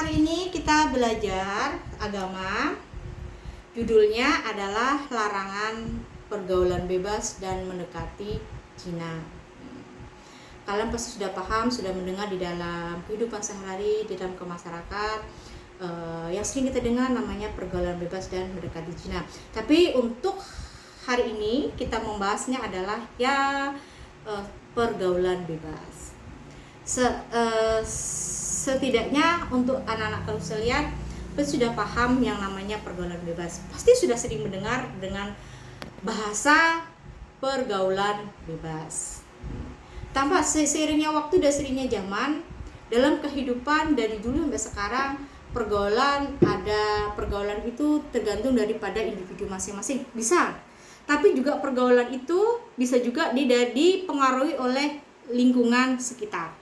hari ini kita belajar agama. Judulnya adalah larangan pergaulan bebas dan mendekati zina. Kalian pasti sudah paham, sudah mendengar di dalam kehidupan sehari-hari, di dalam masyarakat yang sering kita dengar namanya pergaulan bebas dan mendekati zina. Tapi untuk hari ini kita membahasnya adalah pergaulan bebas. Setidaknya untuk anak-anak kalian pasti sudah paham yang namanya pergaulan bebas. Pasti sudah sering mendengar dengan bahasa pergaulan bebas. Tanpa seiringnya waktu dan seiringnya zaman, dalam kehidupan dari dulu sampai sekarang, pergaulan itu tergantung daripada individu masing-masing. Bisa. Tapi juga pergaulan itu bisa juga dipengaruhi oleh lingkungan sekitar.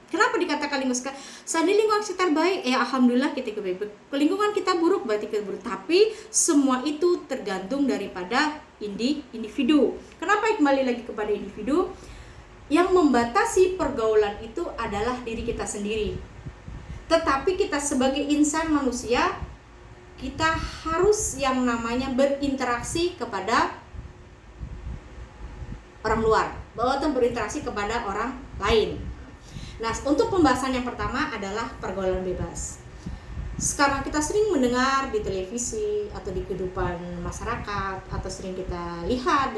Kenapa dikatakan lingkungan sekitar? Seandainya lingkungan sekitar baik, alhamdulillah kita baik. Lingkungan kita buruk, berarti kita buruk. Tapi semua itu tergantung daripada individu. Kenapa kembali lagi kepada individu? Yang membatasi pergaulan itu adalah diri kita sendiri. Tetapi kita sebagai insan manusia, kita harus yang namanya berinteraksi kepada orang luar, atau berinteraksi kepada orang lain. Nah, untuk pembahasan yang pertama adalah pergaulan bebas. Sekarang kita sering mendengar di televisi atau di kehidupan masyarakat, atau sering kita lihat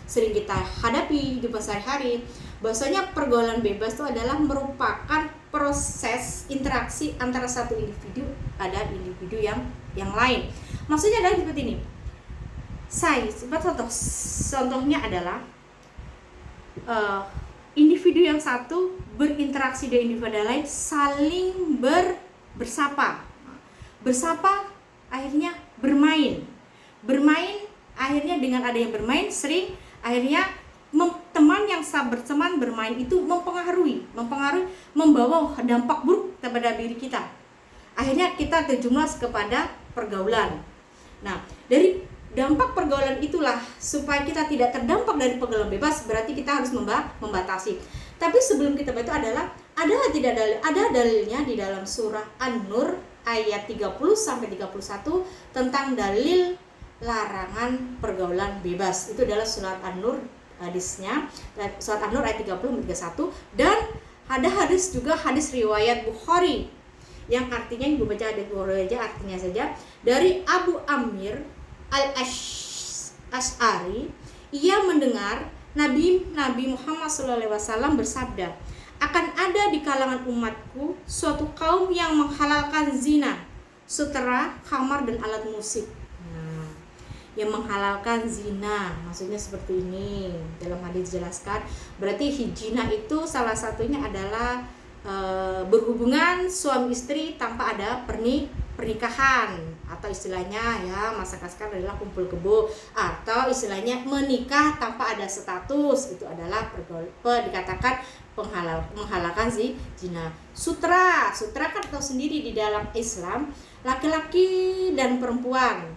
sering kita hadapi di sehari-hari, bahwasanya pergaulan bebas itu adalah merupakan proses interaksi antara satu individu pada individu yang lain. Maksudnya adalah seperti ini. Contohnya adalah individu yang satu berinteraksi dengan individu lain, saling bersapa, akhirnya bermain, akhirnya dengan ada yang bermain sering, akhirnya teman yang berteman bermain itu mempengaruhi, membawa dampak buruk kepada diri kita. Akhirnya kita terjerumus kepada pergaulan. Nah, dari dampak pergaulan itulah, supaya kita tidak terdampak dari pergaulan bebas, berarti kita harus membatasi. Tapi sebelum kita itu adalah ada dalilnya di dalam surah An-Nur ayat 30-31 tentang dalil larangan pergaulan bebas. Itu adalah surat An-Nur, hadisnya surat An-Nur ayat 30-31, dan ada hadis juga, hadis riwayat Bukhari yang artinya, ibu baca hadis Bukhari aja artinya saja, dari Abu Amir Al-Ash'ari, ia mendengar Nabi Muhammad SAW bersabda, akan ada di kalangan umatku suatu kaum yang menghalalkan zina, sutera, khamar, dan alat musik. Yang menghalalkan zina, maksudnya seperti ini. Dalam hadis dijelaskan, berarti zina itu salah satunya adalah berhubungan suami istri tanpa ada pernikahan, atau istilahnya masyarakat sekarang adalah kumpul kebo, atau istilahnya menikah tanpa ada status, itu adalah dikatakan menghalalkan zina. Sutra kan tahu sendiri di dalam Islam, laki-laki dan perempuan.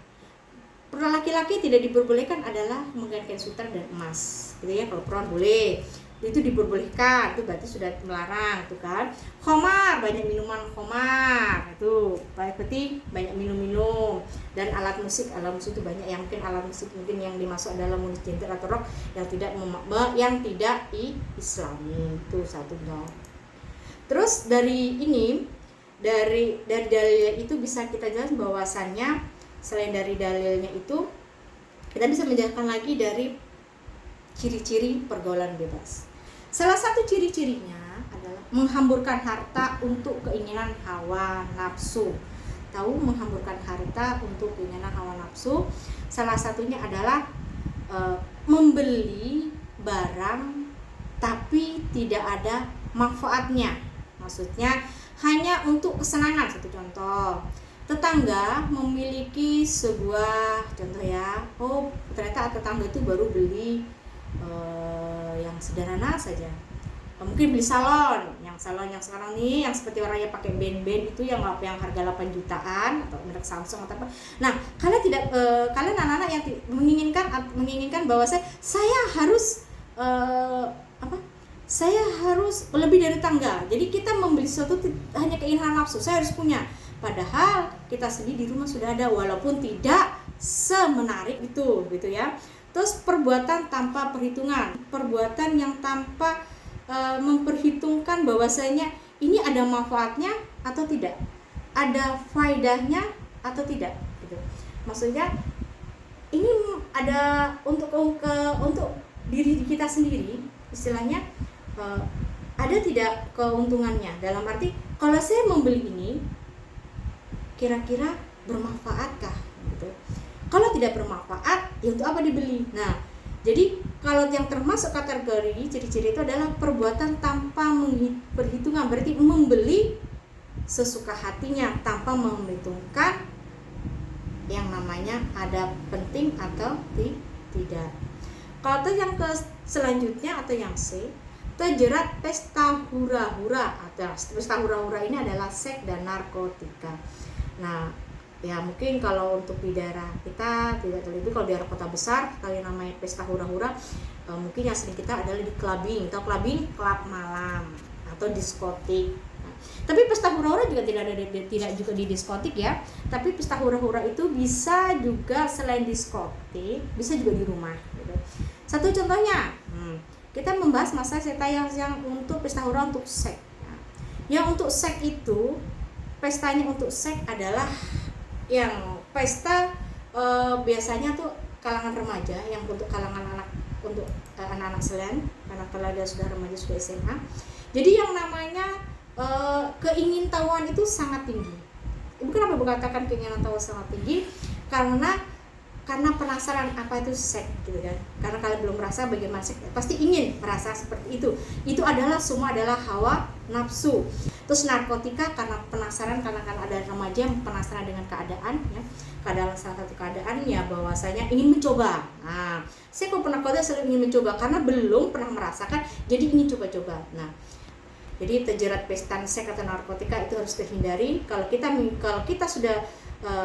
Laki-laki tidak diperbolehkan adalah menggunakan sutra dan emas, gitu ya. Kalau perempuan boleh, itu diperbolehkan, itu berarti sudah melarang, itu kan. Khamar, banyak minuman khamar, itu berarti banyak minum, dan alat musik itu banyak, yang mungkin alat musik yang dimasuk dalam musik gender atau rock yang tidak islami, itu satunya. Terus dari dalil itu bisa kita jelas bahwasannya, selain dari dalilnya itu, kita bisa menjelaskan lagi dari ciri-ciri pergaulan bebas. Salah satu ciri-cirinya adalah menghamburkan harta untuk keinginan hawa nafsu. Tahu menghamburkan harta untuk keinginan hawa nafsu? Salah satunya adalah membeli barang tapi tidak ada manfaatnya. Maksudnya hanya untuk kesenangan. Satu contoh, tetangga memiliki sebuah contoh ternyata tetangga itu baru beli yang sederhana saja, mungkin beli salon yang sekarang nih, yang seperti orangnya pakai band-band itu, yang harga 8 jutaan atau merek Samsung atau apa. Nah, kalian anak-anak yang menginginkan bahwa saya harus saya harus lebih dari tangga. Jadi kita membeli sesuatu hanya keinginan nafsu, saya harus punya. Padahal kita sendiri di rumah sudah ada, walaupun tidak semenarik itu, gitu ya. Terus perbuatan tanpa perhitungan, perbuatan yang tanpa memperhitungkan bahwasanya ini ada manfaatnya atau tidak, ada faedahnya atau tidak, gitu. Maksudnya ini ada untuk diri kita sendiri, istilahnya ada tidak keuntungannya, dalam arti kalau saya membeli ini kira-kira bermanfaatkah, gitu. Kalau tidak bermanfaat, ya untuk apa dibeli? Nah, jadi kalau yang termasuk kategori ciri-ciri itu adalah perbuatan tanpa perhitungan, berarti membeli sesuka hatinya tanpa memperhitungkan yang namanya ada penting atau tidak. Kalau yang ke selanjutnya atau yang C, terjerat pesta hura-hura. Atau pesta hura-hura ini adalah seks dan narkotika. Nah, ya mungkin kalau untuk di daerah kita tidak terlebih, kalau di daerah kota besar, kalau yang namanya pesta hura-hura mungkin yang sering kita adalah di clubbing, atau clubbing, klub malam atau diskotik. Nah, tapi pesta hura-hura juga tidak juga di diskotik ya, tapi pesta hura-hura itu bisa juga selain diskotik, bisa juga di rumah, gitu. Satu contohnya, kita membahas masa cerita yang untuk pesta hura untuk seks. Nah, yang untuk seks itu, pestanya untuk seks adalah yang pesta biasanya tuh kalangan remaja, yang untuk kalangan anak-anak selain, anak telaga sudah remaja, sudah SMA. Jadi yang namanya keingintahuan itu sangat tinggi. Kenapa berkatakan keingintahuan sangat tinggi? Karena penasaran apa itu seks, gitu kan. Karena kalian belum merasa bagaimana seks, pasti ingin merasa seperti itu. Itu adalah semua adalah hawa nafsu. Terus narkotika karena penasaran, karena kan ada remaja yang penasaran dengan keadaan, ya. Keadaan, salah satu keadaan ya bahwasanya ingin mencoba. Nah, saya kalau penarkotika selalu ingin mencoba karena belum pernah merasakan, jadi ingin coba-coba. Nah, jadi terjerat pesta seks atau narkotika itu harus dihindari. Kalau kita sudah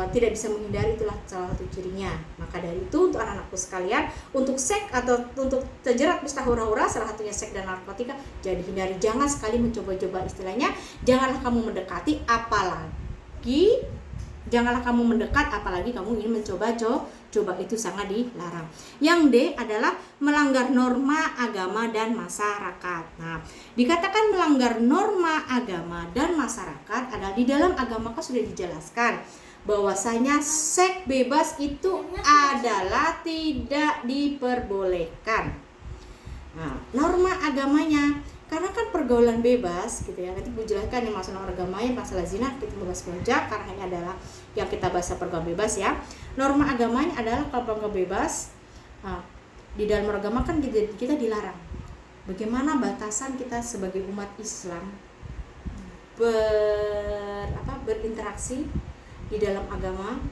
tidak bisa menghindari, itulah salah satu cirinya. Maka dari itu untuk anak-anakku sekalian, untuk seks atau untuk terjerat pesta hura-hura, salah satunya seks dan narkotika, jadi hindari, jangan sekali mencoba-coba. Istilahnya, janganlah kamu mendekati, janganlah kamu mendekat, apalagi kamu ingin mencoba, itu sangat dilarang. Yang D adalah melanggar norma agama dan masyarakat. Nah, dikatakan melanggar norma agama dan masyarakat adalah di dalam agama kan sudah dijelaskan bahwasanya seks bebas itu adalah tidak diperbolehkan. Nah, norma agamanya, karena kan pergaulan bebas, gitu ya. Nanti Bu jelaskan yang masalah agamanya, masalah zina kita bahas pelajar, karena ini adalah yang kita bahas pergaulan bebas ya. Norma agamanya adalah kalau pergaulan bebas, di dalam agama kan kita dilarang. Bagaimana batasan kita sebagai umat Islam berinteraksi di dalam agama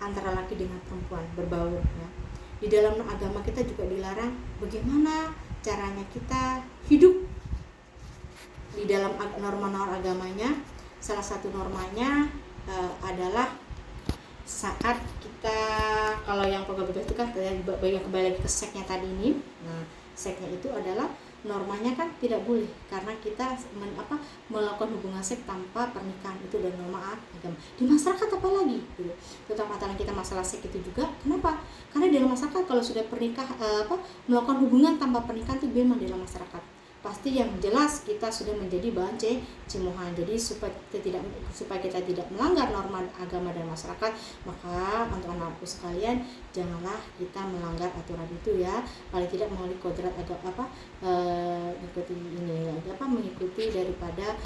antara laki dengan perempuan, berbaur ya. Di dalam agama kita juga dilarang bagaimana caranya kita hidup di dalam norma-norma agamanya. Salah satu normanya adalah saat kita, kalau yang program bebas itu kan kembali lagi ke seksnya tadi ini. Nah, seksnya itu adalah normanya kan tidak boleh, karena kita melakukan hubungan seks tanpa pernikahan, itu dan norma agama. Di masyarakat apalagi gitu. Terutama kita masalah seks itu juga. Kenapa? Karena dalam masyarakat kalau sudah melakukan hubungan tanpa pernikahan itu memang dalam masyarakat pasti yang jelas kita sudah menjadi bahan cemohan. Jadi supaya kita tidak melanggar norma agama dan masyarakat, maka untuk anak-anakku sekalian, janganlah kita melanggar aturan itu ya. Paling tidak melalui kodrat mengikuti daripada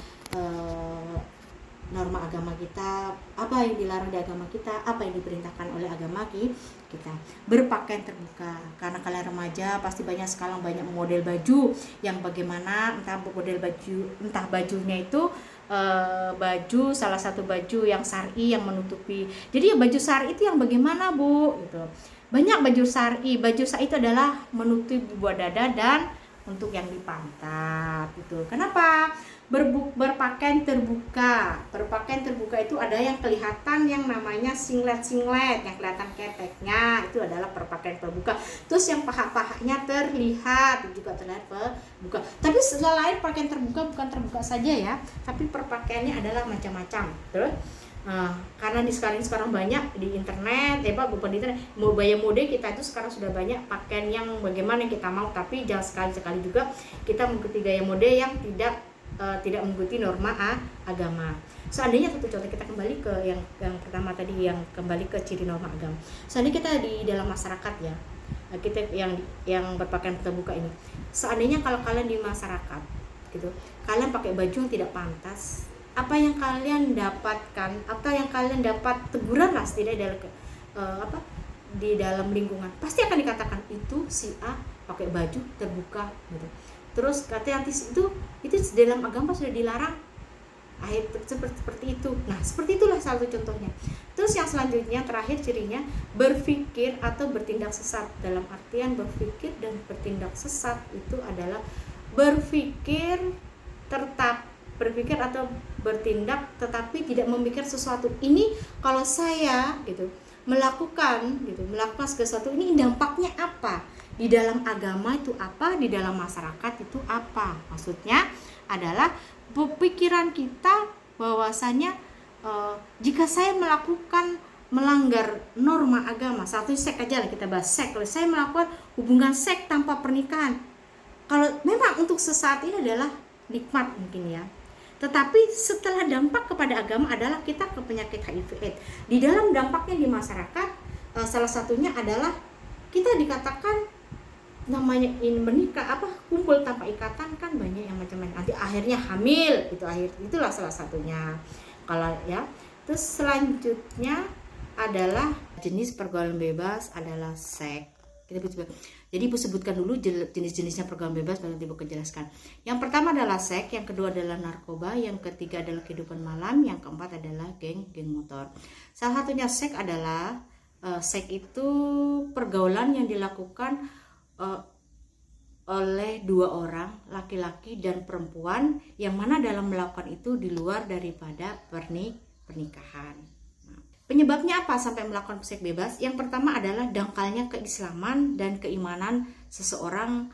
norma agama kita, apa yang dilarang di agama kita, apa yang diperintahkan oleh agama kita. Berpakaian terbuka, karena kalian remaja pasti sekarang banyak model baju yang bagaimana, entah bajunya itu baju, salah satu baju yang syar'i yang menutupi. Jadi baju syar'i itu yang bagaimana Bu gitu. Banyak baju syar'i itu adalah menutupi buah dada dan untuk yang di pantat itu. Kenapa? Berpakaian terbuka. Berpakaian terbuka itu ada yang kelihatan yang namanya singlet yang kelihatan keteknya, itu adalah berpakaian terbuka. Terus yang paha-pahanya terlihat juga terlihat terbuka. Tapi selain pakaian terbuka, bukan terbuka saja ya, tapi perpakaiannya adalah macam-macam. Terus karena sekarang banyak di internet, bukan di internet, gaya mode kita itu sekarang sudah banyak pakaian yang bagaimana yang kita mau, tapi jangan sekali-sekali juga kita mengikuti gaya mode yang tidak mengikuti norma agama. Seandainya satu contoh, kita kembali ke yang pertama tadi, yang kembali ke ciri norma agama. Seandainya kita di dalam masyarakat ya, kita yang berpakaian terbuka ini, seandainya kalau kalian di masyarakat gitu, kalian pakai baju yang tidak pantas, apa yang kalian dapatkan, atau yang kalian dapat teguran lah setidaknya di dalam lingkungan, pasti akan dikatakan itu si A pakai baju terbuka gitu. Terus katanya itu dalam agama sudah dilarang, seperti itu. Nah, seperti itulah satu contohnya. Terus yang selanjutnya, terakhir cirinya, berpikir atau bertindak sesat. Dalam artian berpikir dan bertindak sesat itu adalah berpikir atau bertindak tetapi tidak memikir sesuatu. Ini kalau saya gitu melakukan sesuatu ini dampaknya apa? Di dalam agama itu apa? Di dalam masyarakat itu apa? Maksudnya adalah pikiran kita bahwasanya jika saya melanggar norma agama, satu seks aja lah kita bahas seks. Kalau saya melakukan hubungan seks tanpa pernikahan, kalau memang untuk sesaat ini adalah nikmat mungkin ya, tetapi setelah dampak kepada agama adalah kita ke penyakit HIV/AIDS. Di dalam dampaknya di masyarakat, salah satunya adalah kita dikatakan namanya ini menikah kumpul tanpa ikatan, kan banyak yang macam-macam. Nanti akhirnya hamil, itulah salah satunya. Kalau ya, terus selanjutnya adalah jenis pergaulan bebas adalah seks. Jadi Ibu sebutkan dulu jenis-jenisnya pergaulan bebas, baru Ibu jelaskan. Yang pertama adalah seks, yang kedua adalah narkoba, yang ketiga adalah kehidupan malam, yang keempat adalah geng motor. Salah satunya seks adalah seks itu pergaulan yang dilakukan oleh dua orang, laki-laki dan perempuan, yang mana dalam melakukan itu di luar daripada pernikahan. Penyebabnya apa sampai melakukan seks bebas? Yang pertama adalah dangkalnya keislaman dan keimanan seseorang,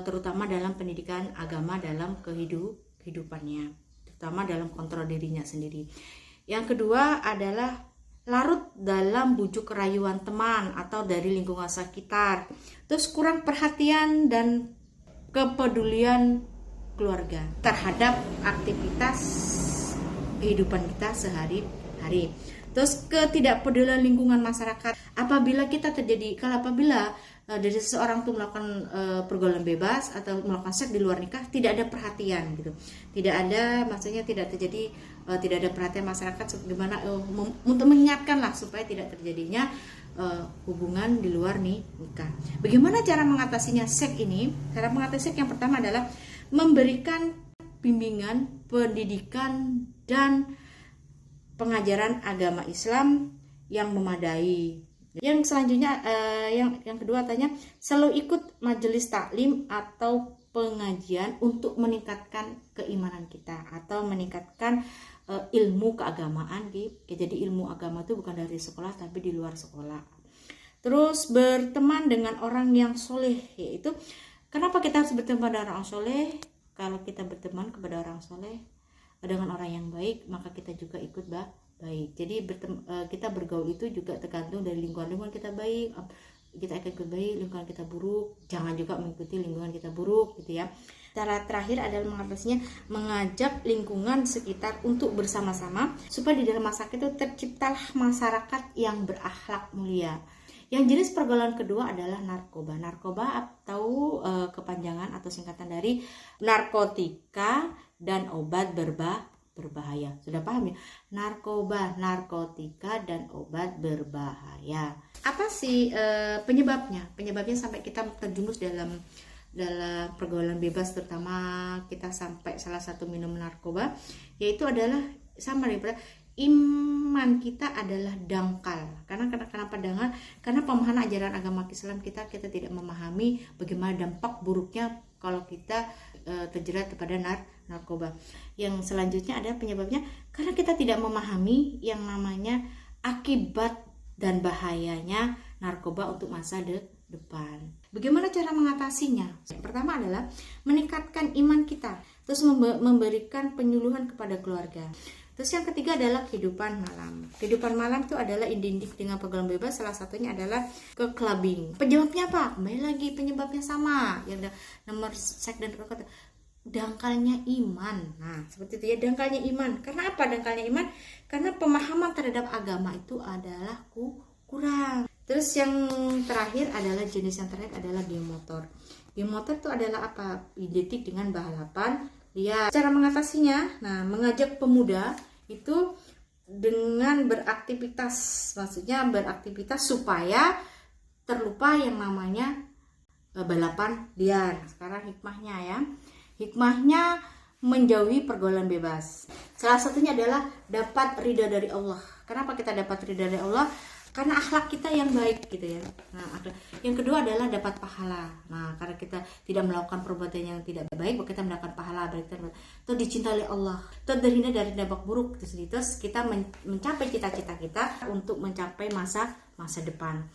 terutama dalam pendidikan agama dalam kehidupannya, terutama dalam kontrol dirinya sendiri. Yang kedua adalah larut dalam bujuk kerayuan teman atau dari lingkungan sekitar. Terus kurang perhatian dan kepedulian keluarga terhadap aktivitas kehidupan kita sehari-hari. Terus ketidakpedulian lingkungan masyarakat. Apabila dari seseorang tuh melakukan pergaulan bebas atau melakukan seks di luar nikah, tidak ada perhatian gitu. Tidak ada perhatian masyarakat gimana untuk mengingatkan lah supaya tidak terjadinya hubungan di luar nikah. Bagaimana cara mengatasinya seks ini? Cara mengatasi seks yang pertama adalah memberikan bimbingan, pendidikan dan pengajaran agama Islam yang memadai. Yang selanjutnya yang kedua tanya, selalu ikut majelis taklim atau pengajian untuk meningkatkan keimanan kita atau meningkatkan ilmu keagamaan. Jadi ilmu agama itu bukan dari sekolah tapi di luar sekolah. Terus berteman dengan orang yang soleh, yaitu kenapa kita harus berteman dengan orang soleh? Kalau kita berteman kepada orang soleh dengan orang yang baik, maka kita juga ikut baik. Jadi kita bergaul itu juga tergantung dari lingkungan kita baik, kita akan ikut baik. Lingkungan kita buruk, jangan juga mengikuti lingkungan kita buruk gitu ya. Cara terakhir adalah mengatasinya, mengajak lingkungan sekitar untuk bersama-sama supaya di dalam masyarakat itu terciptalah masyarakat yang berakhlak mulia. Yang jenis pergaulan kedua adalah narkoba. Narkoba atau kepanjangan atau singkatan dari narkotika dan obat berbahaya. Sudah paham ya? Narkoba, narkotika dan obat berbahaya. Apa sih penyebabnya? Penyebabnya sampai kita terjumus dalam pergaulan bebas, terutama kita sampai salah satu minum narkoba, yaitu adalah sama daripada iman kita adalah dangkal. Kenapa dangkal? Karena pemahaman ajaran agama Islam kita tidak memahami bagaimana dampak buruknya kalau kita terjerat kepada narkoba. Yang selanjutnya ada penyebabnya karena kita tidak memahami yang namanya akibat dan bahayanya narkoba untuk masa depan. Bagaimana cara mengatasinya? Yang pertama adalah meningkatkan iman kita, terus memberikan penyuluhan kepada keluarga. Terus yang ketiga adalah kehidupan malam. Kehidupan malam itu adalah identik dengan pergaulan bebas, salah satunya adalah ke clubbing. Penyebabnya apa? Kembali lagi penyebabnya sama. Yang nomor seks dan rokok, dangkalnya iman. Nah, seperti itu ya, dangkalnya iman. Karena apa dangkalnya iman? Karena pemahaman terhadap agama itu adalah kurang. Terus yang terakhir adalah jenis yang terakhir adalah game motor. Game motor itu adalah apa? Identik dengan balapan liar. Cara mengatasinya, nah, mengajak pemuda itu dengan beraktivitas, maksudnya beraktivitas supaya terlupa yang namanya balapan liar. Sekarang hikmahnya ya. Hikmahnya menjauhi pergaulan bebas. Salah satunya adalah dapat ridha dari Allah. Kenapa kita dapat ridha dari Allah? Karena akhlak kita yang baik gitu ya. Nah, yang kedua adalah dapat pahala. Nah, karena kita tidak melakukan perbuatan yang tidak baik, maka kita mendapatkan pahala. Itu dicintai oleh Allah. Itu terhindar dari dampak buruk. Terus kita mencapai cita-cita kita untuk mencapai masa depan.